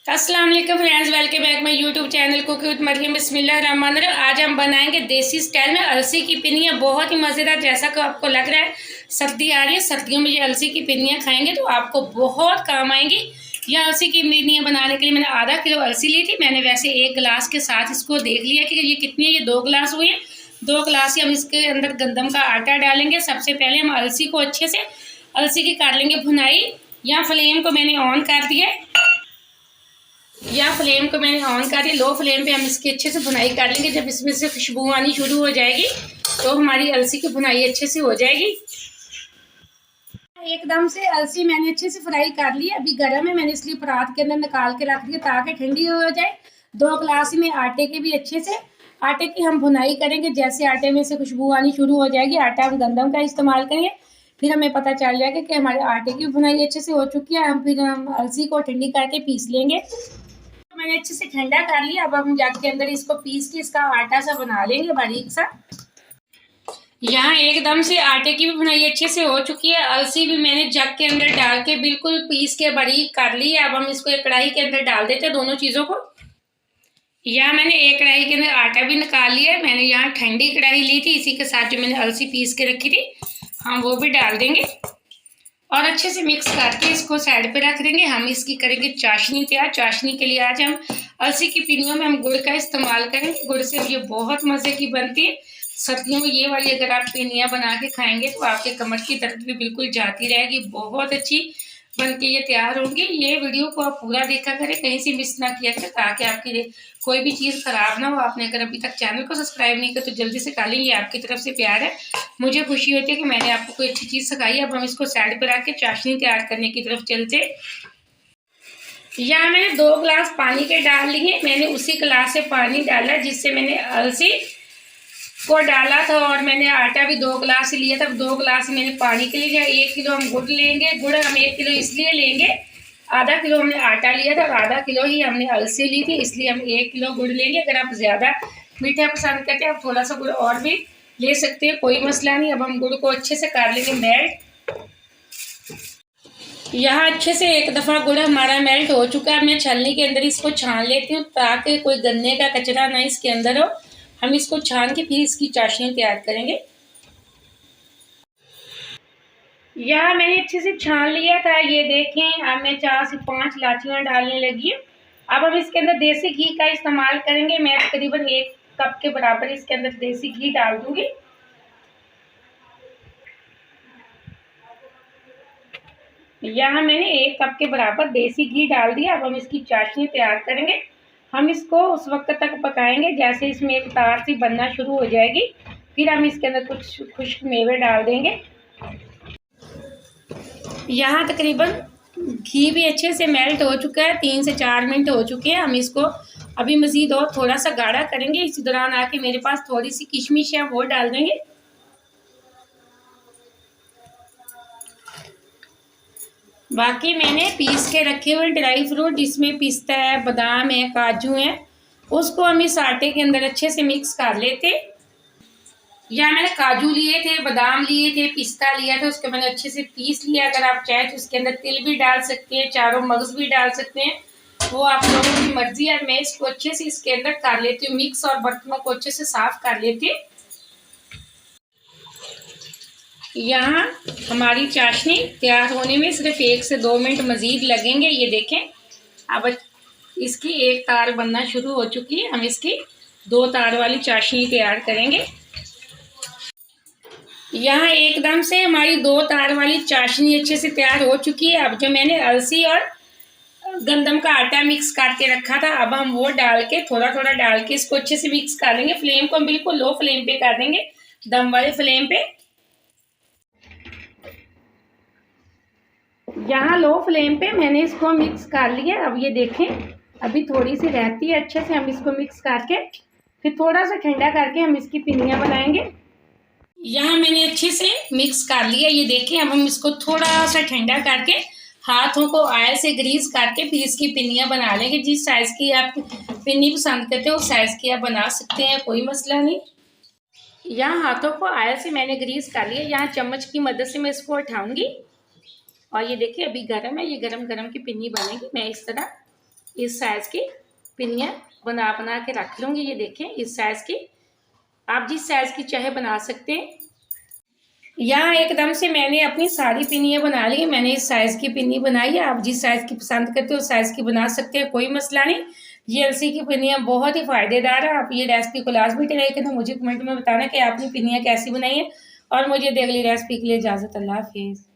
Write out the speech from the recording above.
अस्सलाम वालेकुम friends, welcome back my YouTube channel cooking with Mariam. बिस्मिल्लाहिर्रहमानिर्रहीम। आज हम बनाएंगे देसी स्टाइल में अलसी की पिनियाँ, बहुत ही मज़ेदार। जैसा कि आपको लग रहा है सर्दी आ रही है, सर्दियों में ये अलसी की पिनियाँ खाएंगे तो आपको बहुत काम आएंगी। यह अलसी की पिनियाँ बनाने के लिए मैंने आधा किलो अलसी ली थी। मैंने वैसे एक गिलास के साथ इसको देख लिया कि ये कितनी है। ये 2 गिलास हुए हैं। 2 गिलास ही हम इसके अंदर गंदम का आटा डालेंगे। सबसे पहले हम अलसी को अच्छे से अलसी की कर लेंगे भुनाई। यहाँ फ्लेम को मैंने ऑन कर दिया है। लो फ्लेम पे हम इसकी अच्छे से भुनाई कर लेंगे। जब इसमें से खुशबू आनी शुरू हो जाएगी तो हमारी अलसी की भुनाई अच्छे से हो जाएगी। एकदम से अलसी मैंने अच्छे से फ्राई कर ली। अभी गर्म है, मैंने इसलिए परात के अंदर निकाल के रख दिया ताकि ठंडी हो जाए। 2 गिलास में आटे के भी अच्छे से आटे की हम भुनाई करेंगे। जैसे आटे में से खुशबू आनी शुरू हो जाएगी, आटा हम गंदम का इस्तेमाल करेंगे, फिर हमें पता चल जाएगा कि हमारे आटे की भुनाई अच्छे से हो चुकी है। हम अलसी को ठंडी करके पीस लेंगे। मैंने अच्छे से ठंडा कर लिया। अब हम जग के अंदर इसको पीस के इसका आटा सा बना लेंगे बारीक सा। यहाँ एकदम से आटे की भी भुनाई अच्छे से हो चुकी है। अलसी भी मैंने जग के अंदर डाल के बिल्कुल पीस के बारीक कर ली है। अब हम इसको एक कढ़ाई के अंदर डाल देते हैं दोनों चीज़ों को। यहाँ मैंने एक कढ़ाई के अंदर आटा भी निकाल लिया है। मैंने यहाँ ठंडी कढ़ाई ली थी, इसी के साथ जो मैंने अलसी पीस के रखी थी हम वो भी डाल देंगे और अच्छे से मिक्स करके इसको साइड पे रख देंगे। हम इसकी करेंगे चाशनी तैयार। चाशनी के लिए आज हम अलसी की पिनियों में हम गुड़ का इस्तेमाल करेंगे। गुड़ से ये बहुत मज़े की बनती है। सर्दियों में ये वाली अगर आप पिनियाँ बना के खाएंगे तो आपके कमर की दर्द भी बिल्कुल जाती रहेगी। बहुत अच्छी बन के ये तैयार होंगी। ये वीडियो को आप पूरा देखा करें, कहीं से मिस ना किया करें, ताकि आपकी कोई भी चीज़ ख़राब ना हो। आपने अगर अभी तक चैनल को सब्सक्राइब नहीं किया तो जल्दी से कर लें, ये आपकी तरफ से प्यार है। मुझे खुशी होती है कि मैंने आपको कोई अच्छी चीज़ सिखाई। अब हम इसको साइड पर रख के चाशनी तैयार करने की तरफ चलते। यहाँ मैंने 2 गिलास पानी के डाल लिए। मैंने उसी गिलास से पानी डाला जिससे मैंने अलसी को डाला था, और मैंने आटा भी 2 गिलास लिया था। 2 गिलास मैंने पानी के लिए। 1 किलो हम गुड़ लेंगे। गुड़ हम 1 किलो इसलिए लेंगे, आधा किलो हमने आटा लिया था और आधा किलो ही हमने अलसी ली थी, इसलिए हम 1 किलो गुड़ लेंगे। अगर आप ज़्यादा मीठा पसंद करते हैं आप थोड़ा सा गुड़ और भी ले सकते हैं, कोई मसला नहीं। अब हम गुड़ को अच्छे से कर लेंगे मेल्ट। यहाँ अच्छे से एक दफ़ा गुड़ हमारा मेल्ट हो चुका है। मैं छलनी के अंदर इसको छान लेती हूँ ताकि कोई गन्ने का कचरा ना इसके अंदर हो। हम इसको छान के फिर इसकी चाशनी तैयार करेंगे। यहाँ मैंने अच्छे से छान लिया था, ये देखें। अब मैं 4 से 5 इलायचियाँ डालने लगी हूँ। अब हम इसके अंदर देसी घी का इस्तेमाल करेंगे। मैं तकरीबन 1 कप के बराबर इसके अंदर देसी घी डाल दूँगी। यहाँ मैंने 1 कप के बराबर देसी घी डाल दिया। अब हम इसकी चाशनी तैयार करेंगे। हम इसको उस वक्त तक पकाएंगे जैसे इसमें एक तार सी बनना शुरू हो जाएगी। फिर हम इसके अंदर कुछ खुश्क मेवे डाल देंगे। यहाँ तकरीबन घी भी अच्छे से मेल्ट हो चुका है। 3 से 4 मिनट हो चुके हैं। हम इसको अभी मज़ीद और थोड़ा सा गाढ़ा करेंगे। इसी दौरान आके मेरे पास थोड़ी सी किशमिश है, वो डाल देंगे। बाकी मैंने पीस के रखे हुए ड्राई फ्रूट, जिसमें पिस्ता है, बादाम है, काजू है, उसको हम इस आटे के अंदर अच्छे से मिक्स कर लेते। या मैंने काजू लिए थे, बादाम लिए थे, पिस्ता लिया था, उसको मैंने अच्छे से पीस लिया। अगर आप चाहें तो इसके अंदर तिल भी डाल सकते हैं, चारों मगज भी डाल सकते हैं, वो आप लोगों की मर्जी है। मैं इसको अच्छे से इसके अंदर कर लेती हूँ मिक्स और बर्तनों को अच्छे से साफ कर लेती हूँ। यहाँ हमारी चाशनी तैयार होने में सिर्फ 1 से 2 मिनट मज़ीद लगेंगे। ये देखें, अब इसकी एक तार बनना शुरू हो चुकी है। हम इसकी 2 तार वाली चाशनी तैयार करेंगे। यहाँ एकदम से हमारी 2 तार वाली चाशनी अच्छे से तैयार हो चुकी है। अब जो मैंने अलसी और गंदम का आटा मिक्स करके रखा था, अब हम वो डाल के थोड़ा थोड़ा डाल के इसको अच्छे से मिक्स कर लेंगे। फ्लेम को हम बिल्कुल लो फ्लेम पे कर देंगे, दम वाले फ्लेम पे। यहाँ लो फ्लेम पे मैंने इसको मिक्स कर लिया। अब ये देखें, अभी थोड़ी सी रहती है। अच्छे से हम इसको मिक्स करके फिर थोड़ा सा ठंडा करके हम इसकी पिनियाँ बनाएंगे। यहाँ मैंने अच्छे से मिक्स कर लिया, ये देखें। अब हम इसको थोड़ा सा ठंडा करके हाथों को ऑयल से ग्रीस करके फिर इसकी पिनियाँ बना लेंगे। जिस साइज़ की आप पिन्नी पसंद करते हो उस साइज़ की आप बना सकते हैं, कोई मसला नहीं। यहाँ हाथों को ऑयल से मैंने ग्रीस कर लिया। यहाँ चम्मच की मदद से मैं इसको उठाऊंगी और ये देखिए अभी गर्म है, ये गरम गरम की पिन्नी बनेगी। मैं इस तरह इस साइज़ की पिनियाँ बना बना के रख लूँगी। ये देखें इस साइज़ की, आप जिस साइज़ की चाहे बना सकते हैं। यहाँ एकदम से मैंने अपनी सारी पिनियाँ बना ली। मैंने इस साइज़ की पिन्नी बनाई है, आप जिस साइज़ की पसंद करते हो उस साइज़ की बना सकते हैं, कोई मसला नहीं। ये अलसी की पिनियाँ बहुत ही फ़ायदेदार है। आप ये रेसिपी को लाज़मी ट्राई करना, मुझे कमेंट में बताना कि आपने पिनियाँ कैसी बनाई है। और मुझे अगली रेसिपी के लिए इजाज़त, अल्लाह हाफ़िज़।